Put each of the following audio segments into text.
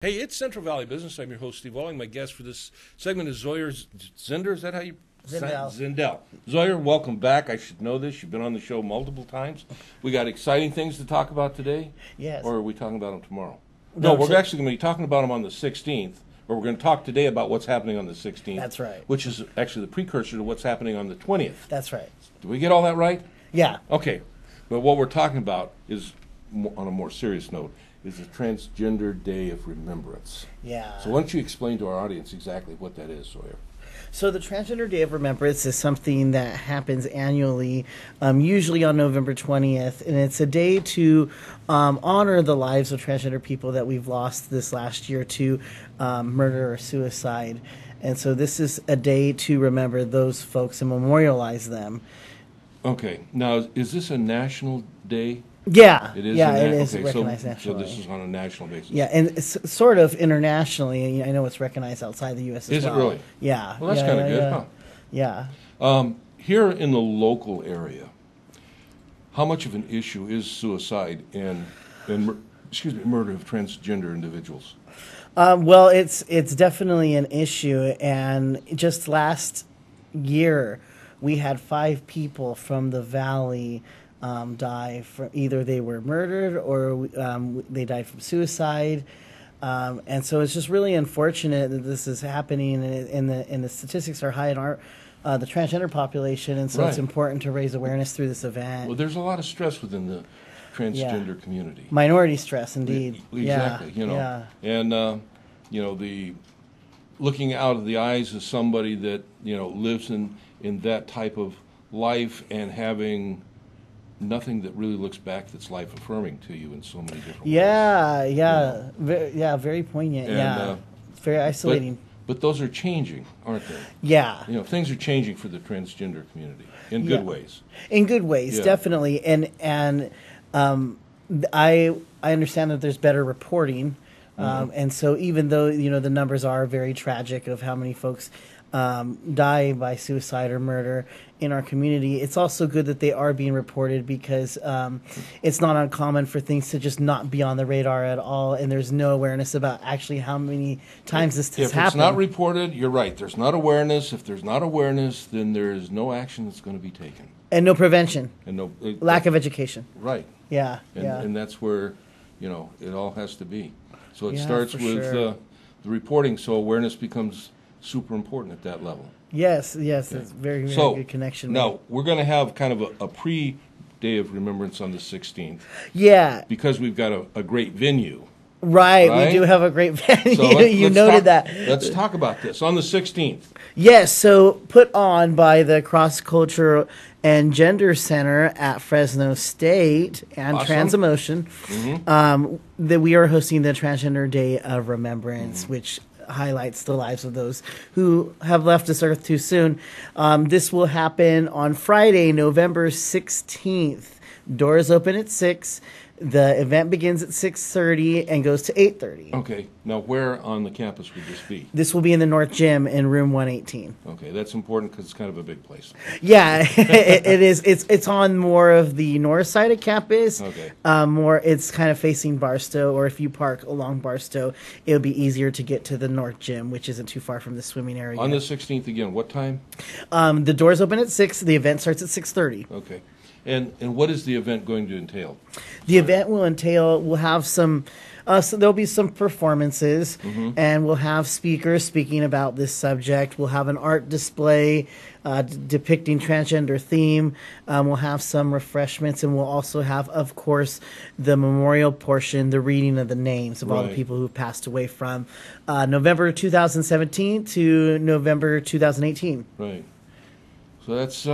Hey, it's Central Valley Business. I'm your host, Steve Walling. My guest for this segment is Zoyer Zyndel. Is that how you... Zyndel. Zyndel. Zoyer, welcome back. I should know this. You've been on the show multiple times. We got exciting things to talk about today? Yes. Or are we talking about them tomorrow? No, we're actually going to be talking about them on the 16th, or we're going to talk today about what's happening on the 16th. That's right. Which is actually the precursor to what's happening on the 20th. That's right. Do we get all that right? Yeah. Okay. But what we're talking about is, on a more serious note, is the Transgender Day of Remembrance. Yeah. So why don't you explain to our audience exactly what that is, Zoyer? So the Transgender Day of Remembrance is something that happens annually, usually on November 20th, and it's a day to honor the lives of transgender people that we've lost this last year to murder or suicide. And so this is a day to remember those folks and memorialize them. Okay. Now, is this a national day? Yeah, it is. Yeah, it is okay, recognized nationally. So this is on a national basis. Yeah, and it's sort of internationally. I know it's recognized outside the U.S. as well. Is it really? Yeah. Well, that's kind of good, huh? Yeah. Here in the local area, how much of an issue is suicide and murder of transgender individuals? Well, it's definitely an issue, and just last year we had 5 people from the valley die from either they were murdered or they died from suicide, and so it's just really unfortunate that this is happening, and the statistics are high in our the transgender population, and so Right. it's important to raise awareness through this event. Well, there's a lot of stress within the transgender community. Minority stress, indeed. Exactly. Yeah. And the looking out of the eyes of somebody that lives in that type of life and having nothing that really looks back that's life affirming to you in so many different ways. Very poignant. And, It's very isolating. But those are changing, aren't they? Yeah. Things are changing for the transgender community in good ways. In good ways, Yeah. definitely. And I understand that there's better reporting. And so even though, the numbers are very tragic of how many folks die by suicide or murder in our community, it's also good that they are being reported, because it's not uncommon for things to just not be on the radar at all, and there's no awareness about actually how many times this has happened. If it's not reported, you're right. There's not awareness. If there's not awareness, then there's no action that's going to be taken. And no prevention. And lack of education. Right. Yeah. And that's where, it all has to be. So it Yeah, starts for with sure. the reporting, so awareness becomes super important at that level. Yes, it's very, very good connection. Now, we're going to have kind of a pre-Day of Remembrance on the 16th. Yeah. Because we've got a great venue. Right, we do have a great venue. So let's that. Let's talk about this on the 16th. Yes, so put on by the Cross Cultural and Gender Center at Fresno State and Awesome. Transemotion, that we are hosting the Transgender Day of Remembrance, which highlights the lives of those who have left this earth too soon. This will happen on Friday, November 16th. Doors open at 6. The event begins at 6:30 and goes to 8:30. Okay. Now, where on the campus would this be? This will be in the North Gym in room 118. Okay, that's important because it's kind of a big place. Yeah, it is. It's on more of the north side of campus. Okay. It's kind of facing Barstow, or if you park along Barstow, it'll be easier to get to the North Gym, which isn't too far from the swimming area. On the 16th again, what time? The doors open at 6. The event starts at 6:30. Okay. And what is the event going to entail? The event we'll have some, so there'll be some performances, and we'll have speakers speaking about this subject. We'll have an art display depicting transgender theme. We'll have some refreshments, and we'll also have, of course, the memorial portion, the reading of the names of all the people who've passed away from November 2017 to November 2018. Right. So that's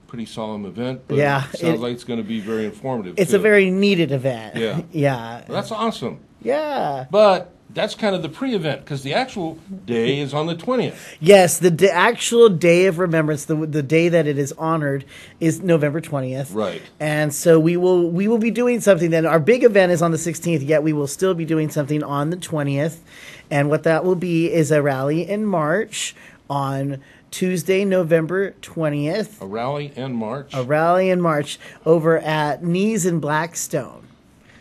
pretty solemn event, but it sounds like it's going to be very informative. It's a very needed event. Yeah. Yeah. Well, that's awesome. Yeah. But that's kind of the pre-event, because the actual day is on the 20th. Yes, the actual Day of Remembrance, the day that it is honored, is November 20th. Right. And so we will be doing something then. Our big event is on the 16th, yet we will still be doing something on the 20th. And what that will be is a rally in March on Tuesday, November 20th. A rally in March. A rally in March over at Knees in Blackstone.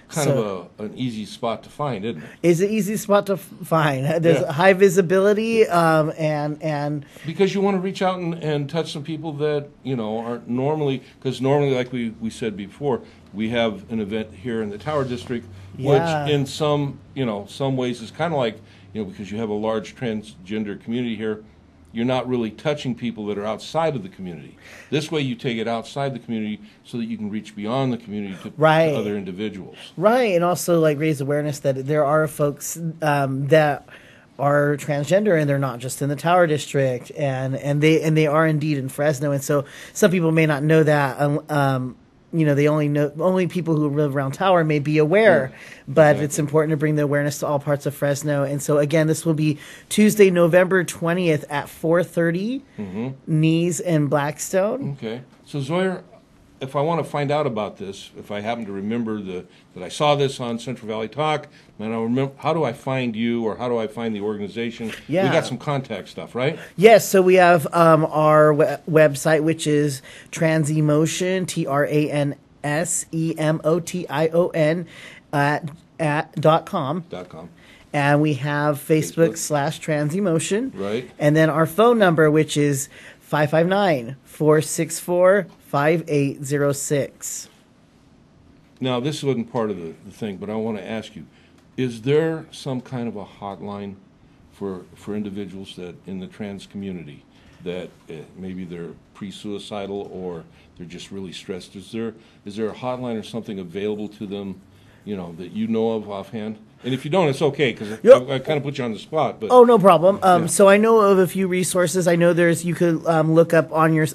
kind of an easy spot to find, isn't it? It's an easy spot to find. There's high visibility, and because you want to reach out and touch some people that aren't normally, because normally, like we said before, we have an event here in the Tower District, which in some ways is kind of like, because you have a large transgender community here, you're not really touching people that are outside of the community. This way you take it outside the community so that you can reach beyond the community to other individuals. Right, and also like raise awareness that there are folks that are transgender and they're not just in the Tower District, and they are indeed in Fresno. And so some people may not know that. They only people who live around Tower may be aware, but it's important to bring the awareness to all parts of Fresno. And so again, this will be Tuesday, November 20th at 4:30, Knees in Blackstone. Okay. So Zoyer, if I want to find out about this, if I happen to remember that I saw this on Central Valley Talk, and I remember, how do I find you, or how do I find the organization? Yeah. We got some contact stuff, right? Yes, so we have our website, which is Transemotion, TransEmotion @.com. And we have Facebook /Transemotion. Right. And then our phone number, which is 559-464-5806. Now, this wasn't part of the thing, but I want to ask you, is there some kind of a hotline for individuals that in the trans community that maybe they're pre-suicidal or they're just really stressed? Is there a hotline or something available to them, that you know of offhand? And if you don't, it's okay, because I kind of put you on the spot. But no problem. So I know of a few resources. I know you could look up on your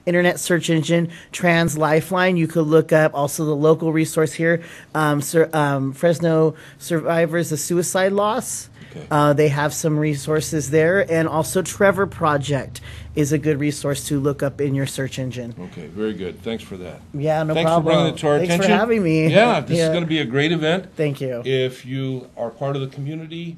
internet search engine Trans Lifeline. You could look up also the local resource here, Fresno Survivors of Suicide Loss. Okay. They have some resources there, and also Trevor Project is a good resource to look up in your search engine. Okay, very good. Thanks for that. Yeah, no Thanks problem. Thanks for bringing it to our attention. Thanks for having me. Yeah, this is going to be a great event. Thank you. If you are part of the community,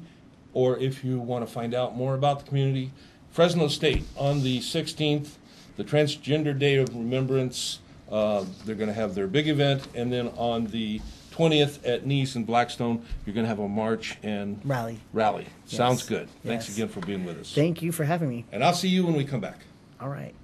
or if you want to find out more about the community, Fresno State on the 16th, the Transgender Day of Remembrance, they're going to have their big event, and then on the 20th at Knees in Blackstone, you're going to have a march and rally. Sounds good. Thanks again for being with us. Thank you for having me. And I'll see you when we come back. All right.